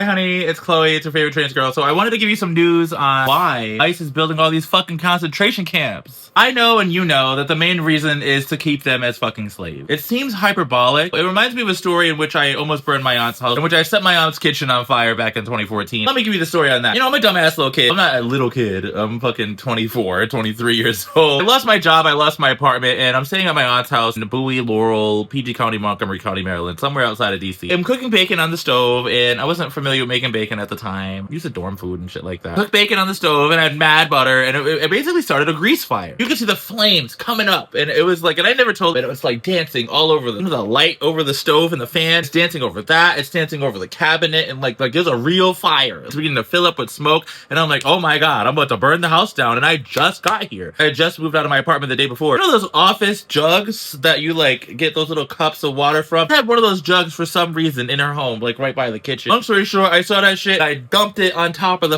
Hey honey, it's Chloe, it's your favorite trans girl. So I wanted to give you some news on why ICE is building all these fucking concentration camps. I know and you know that the main reason is to keep them as fucking slaves. It seems hyperbolic. It reminds me of a story in which I almost burned my aunt's house, in which I set my aunt's kitchen on fire back in 2014. Let me give you the story on that. You know, I'm a dumbass little kid. I'm not a little kid. I'm fucking 24, 23 years old. I lost my job, I lost my apartment, and I'm staying at my aunt's house in Bowie, Laurel, PG County, Montgomery County, Maryland, somewhere outside of DC. I'm cooking bacon on the stove, and I wasn't familiar with making bacon at the time. I used to dorm food and shit like that. Cooked bacon on the stove and I had mad butter, and it basically started a grease fire. You could see the flames coming up, and it was like, and I never told it was like dancing all over the light over the stove and the fan. It's dancing over that. It's dancing over the cabinet, and like there's a real fire. It's beginning to fill up with smoke, and I'm like, oh my god, I'm about to burn the house down, and I just got here. I just moved out of my apartment the day before. You know those office jugs that you like get those little cups of water from? I had one of those jugs for some reason in her home, like right by the kitchen. Long story short, I saw that shit. I dumped it on top of the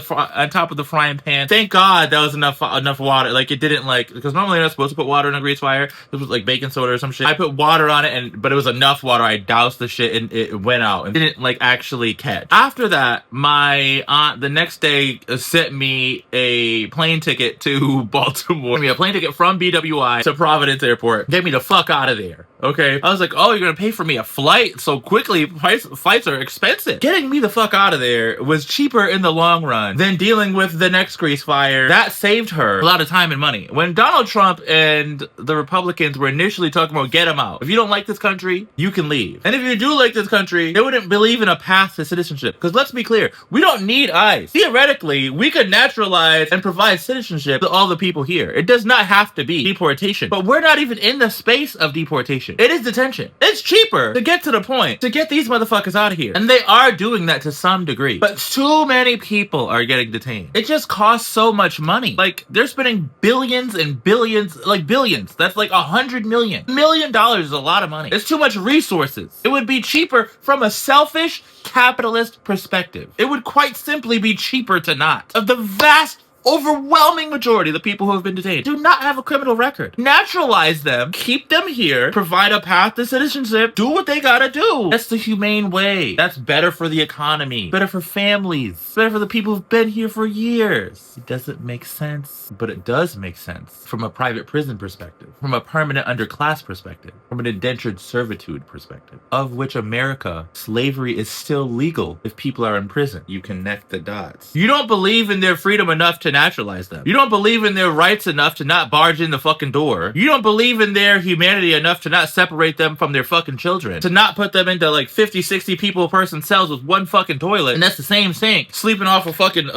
frying pan. Thank God that was enough water. Like it didn't like, because normally you're not supposed to put water in a grease fire. This was like baking soda or some shit. I put water on it, but it was enough water. I doused the shit and it went out and didn't like actually catch. After that, my aunt the next day sent me a plane ticket to Baltimore. Gave me a plane ticket from BWI to Providence Airport. Get me the fuck out of there. Okay. I was like, oh, you're gonna pay for me a flight so quickly? Flights are expensive. Getting me the fuck out of there was cheaper in the long run than dealing with the next grease fire. That saved her a lot of time and money. When Donald Trump and the Republicans were initially talking about get him out. If you don't like this country, you can leave. And if you do like this country, they wouldn't believe in a path to citizenship. Because let's be clear, we don't need ICE. Theoretically, we could naturalize and provide citizenship to all the people here. It does not have to be deportation. But we're not even in the space of deportation. It is detention. It's cheaper to get to the point, to get these motherfuckers out of here. And they are doing that to some degree. But too many people are getting detained. It just costs so much money. Like, they're spending billions and billions, like billions. That's like $100 million. $1 million is a lot of money. It's too much resources. It would be cheaper from a selfish capitalist perspective. It would quite simply be cheaper to not. Of the vast overwhelming majority of the people who have been detained do not have a criminal record. Naturalize them, keep them here, provide a path to citizenship, do what they gotta do. That's the humane way. That's better for the economy, better for families, better for the people who've been here for years. It doesn't make sense, but it does make sense from a private prison perspective, from a permanent underclass perspective, from an indentured servitude perspective, of which America, slavery is still legal if people are in prison. You connect the dots. You don't believe in their freedom enough to naturalize them. You don't believe in their rights enough to not barge in the fucking door. You don't believe in their humanity enough to not separate them from their fucking children. To not put them into like 50, 60 people person cells with one fucking toilet, and that's the same sink, sleeping off of fucking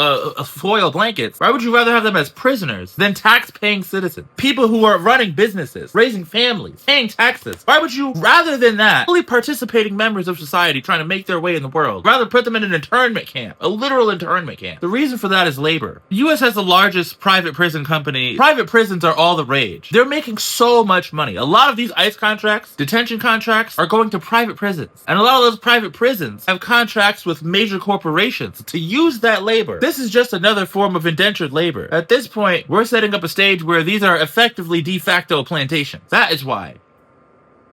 foil blankets. Why would you rather have them as prisoners than tax-paying citizens? People who are running businesses, raising families, paying taxes. Why would you, rather than that, fully participating members of society trying to make their way in the world, rather put them in an internment camp, a literal internment camp? The reason for that is labor. The U.S. has the largest private prison company. Private prisons are all the rage. They're making so much money. A lot of these ICE contracts, detention contracts, are going to private prisons. And a lot of those private prisons have contracts with major corporations to use that labor. This is just another form of indentured labor. At this point, we're setting up a stage where these are effectively de facto plantations. That is why.